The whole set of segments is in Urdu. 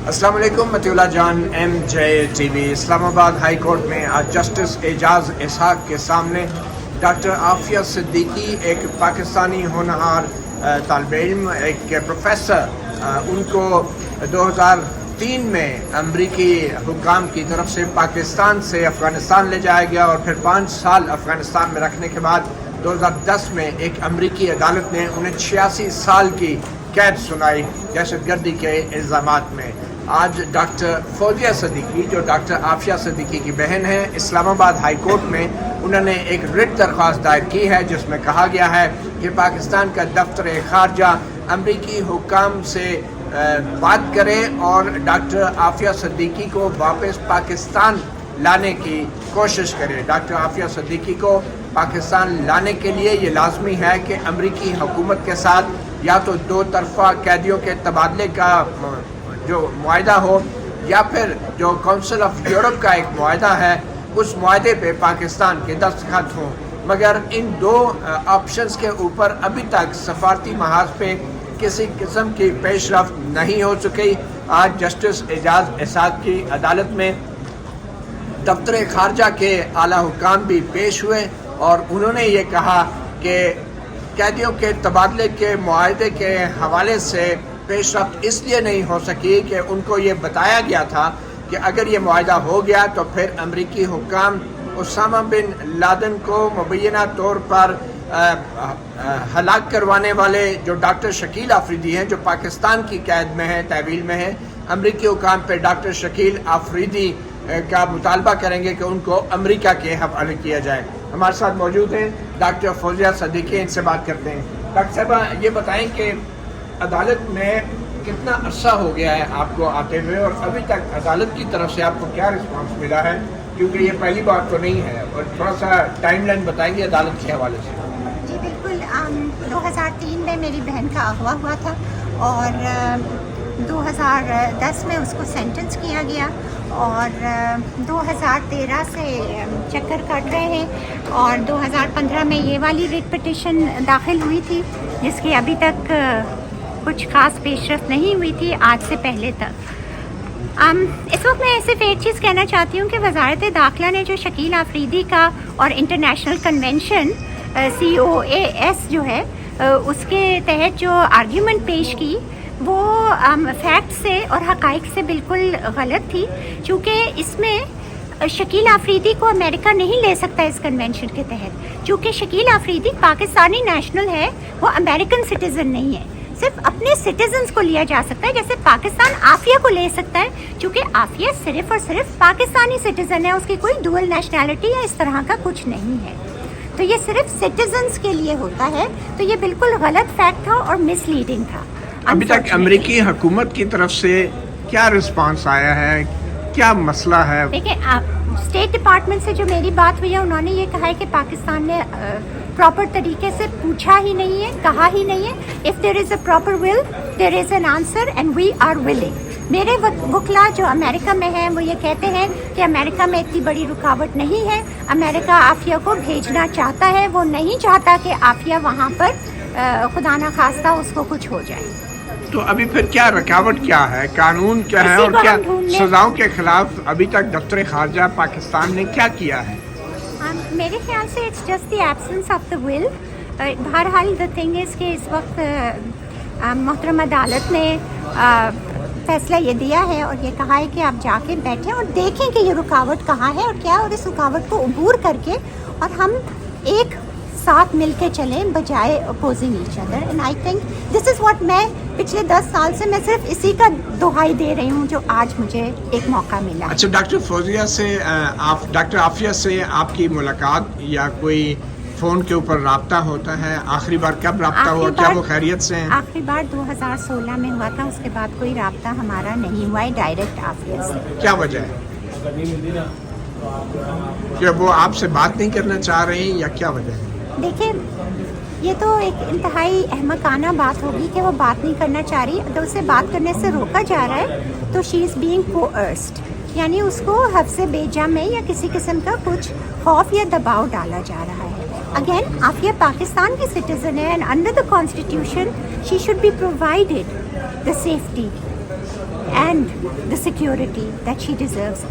السلام علیکم، متی اللہ جان، MJTV اسلام آباد ہائی کورٹ میں آج جسٹس اعجاز اسحاق کے سامنے ڈاکٹر عافیہ صدیقی، ایک پاکستانی ہونہار طالب علم، ایک پروفیسر، ان کو 2003 میں امریکی حکام کی طرف سے پاکستان سے افغانستان لے جایا گیا اور پھر 5 سال افغانستان میں رکھنے کے بعد 2010 میں ایک امریکی عدالت نے انہیں 86 سال کی قید سنائی دہشت گردی کے الزامات میں۔ آج ڈاکٹر فوزیہ صدیقی، جو ڈاکٹر عافیہ صدیقی کی بہن ہیں، اسلام آباد ہائی کورٹ میں انہوں نے ایک رٹ درخواست دائر کی ہے جس میں کہا گیا ہے کہ پاکستان کا دفتر خارجہ امریکی حکام سے بات کرے اور ڈاکٹر عافیہ صدیقی کو واپس پاکستان لانے کی کوشش کرے۔ ڈاکٹر عافیہ صدیقی کو پاکستان لانے کے لیے یہ لازمی ہے کہ امریکی حکومت کے ساتھ یا تو 2 طرفہ قیدیوں کے تبادلے کا جو معاہدہ ہو یا پھر جو کونسل آف یورپ کا ایک معاہدہ ہے اس معاہدے پہ پاکستان کے دستخط ہوں، مگر ان 2 آپشنز کے اوپر ابھی تک سفارتی محاذ پہ کسی قسم کی پیش رفت نہیں ہو سکی۔ آج جسٹس اعجاز اسحاق کی عدالت میں دفتر خارجہ کے اعلیٰ حکام بھی پیش ہوئے اور انہوں نے یہ کہا کہ قیدیوں کے تبادلے کے معاہدے کے حوالے سے پیش رفت اس لیے نہیں ہو سکی کہ ان کو یہ بتایا گیا تھا کہ اگر یہ معاہدہ ہو گیا تو پھر امریکی حکام اسامہ بن لادن کو مبینہ طور پر ہلاک کروانے والے جو ڈاکٹر شکیل آفریدی ہیں، جو پاکستان کی قید میں ہیں، تحویل میں ہیں، امریکی حکام پہ ڈاکٹر شکیل آفریدی کا مطالبہ کریں گے کہ ان کو امریکہ کے حوالے کیا جائے۔ ہمارے ساتھ موجود ہیں ڈاکٹر فوزیہ صدیقی، ان سے بات کرتے ہیں۔ ڈاکٹر صاحبہ، یہ بتائیں کہ عدالت میں کتنا عرصہ ہو گیا ہے آپ کو آتے ہوئے اور ابھی تک عدالت کی طرف سے آپ کو کیا رسپانس ملا ہے؟ کیونکہ یہ پہلی بات تو نہیں ہے، اور تھوڑا سا ٹائم لائن بتائیں گے عدالت کے حوالے سے۔ جی بالکل، 2003 میں میری بہن کا اغوا ہوا تھا اور 2010 میں اس کو سینٹنس کیا گیا اور 2013 سے چکر کاٹ رہے ہیں اور 2015 میں یہ والی ریٹ پٹیشن داخل ہوئی تھی جس کی ابھی تک کچھ خاص پیش رفت نہیں ہوئی تھی آج سے پہلے تک۔ اس وقت میں صرف ایک چیز کہنا چاہتی ہوں کہ وزارت داخلہ نے جو شکیل آفریدی کا اور انٹرنیشنل کنونشن COAS جو ہے اس کے تحت جو آرگیومنٹ پیش کی وہ فیکٹ سے اور حقائق سے بالکل غلط تھی، چونکہ اس میں شکیل آفریدی کو امریکہ نہیں لے سکتا اس کنونشن کے تحت، چونکہ شکیل آفریدی پاکستانی نیشنل ہے، وہ امریکن سٹیزن نہیں ہے۔ صرف اپنے سٹیزنز کو لیا جا سکتا ہے، جیسے پاکستان عافیہ کو لے سکتا ہے، چونکہ عافیہ صرف اور صرف پاکستانی سٹیزن ہے، اس کی کوئی ڈوئل نیشنلٹی یا اس طرح کا کچھ نہیں ہے، تو یہ صرف سٹیزنز کے لیے ہوتا ہے، تو یہ بالکل غلط فیکٹ تھا اور مس لیڈنگ تھا۔ ابھی تک امریکی حکومت کی طرف سے کیا رسپانس آیا ہے، کیا مسئلہ ہے؟ دیکھیں، اسٹیٹ ڈپارٹمنٹ سے جو میری بات ہوئی ہے انہوں نے یہ کہا ہے کہ پاکستان نے پراپر طریقے سے پوچھا ہی نہیں ہے، کہا ہی نہیں ہے۔ If there is a proper will there is an answer and we are willing. میرے وکلا جو امریکہ میں ہیں وہ یہ کہتے ہیں کہ امریکہ میں اتنی بڑی رکاوٹ نہیں ہے، امریکہ عافیہ کو بھیجنا چاہتا ہے، وہ نہیں چاہتا کہ عافیہ وہاں پر خدا نخواستہ اس کو کچھ ہو جائے۔ تو ابھی پھر کیا رکاوٹ کیا ہے، قانون کیا ہے اور کیا سزاؤں کے خلاف ابھی تک دفتر خارجہ پاکستان نے کیا کیا ہے؟ میرے خیال سے it's just the absence of the will. بہرحال دا تھنگ از کہ اس وقت محترم عدالت نے فیصلہ یہ دیا ہے اور یہ کہا ہے کہ آپ جا کے بیٹھیں اور دیکھیں کہ یہ رکاوٹ کہاں ہے اور کیا، اور اس رکاوٹ کو عبور کر کے اور ہم ایک ساتھ مل کے چلیں بجائے opposing each other. And I think this is what میں پچھلے 10 سال سے میں صرف اسی کا دہائی دے رہی ہوں جو آج مجھے ایک موقع ملا۔ اچھا، ڈاکٹر فوزیہ سے ڈاکٹر عافیہ سے آپ کی ملاقات یا کوئی فون کے اوپر رابطہ ہوتا ہے؟ آخری بار کب رابطہ ہوا؟ کیا وہ خیریت سے ہیں؟ آخری بار 2016 میں ہوا تھا، اس کے بعد کوئی رابطہ ہمارا نہیں ہوا ہے ڈائریکٹ عافیہ سے۔ کیا وجہ ہے؟ کہ وہ آپ سے بات نہیں کرنا چاہ رہے ہیں یا کیا وجہ ہے؟ دیکھیں، یہ تو ایک انتہائی احمقانہ بات ہوگی کہ وہ بات نہیں کرنا چاہ رہی، اگر اسے بات کرنے سے روکا جا رہا ہے تو شی از بینگ کوئرسڈ، یعنی اس کو حفظ بیجا میں یا کسی قسم کا کچھ خوف یا دباؤ ڈالا جا رہا ہے۔ اگین، عافیہ پاکستان کی سٹیزن ہے and under the constitution she should be provided the safety and and the security that she deserves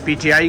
PTI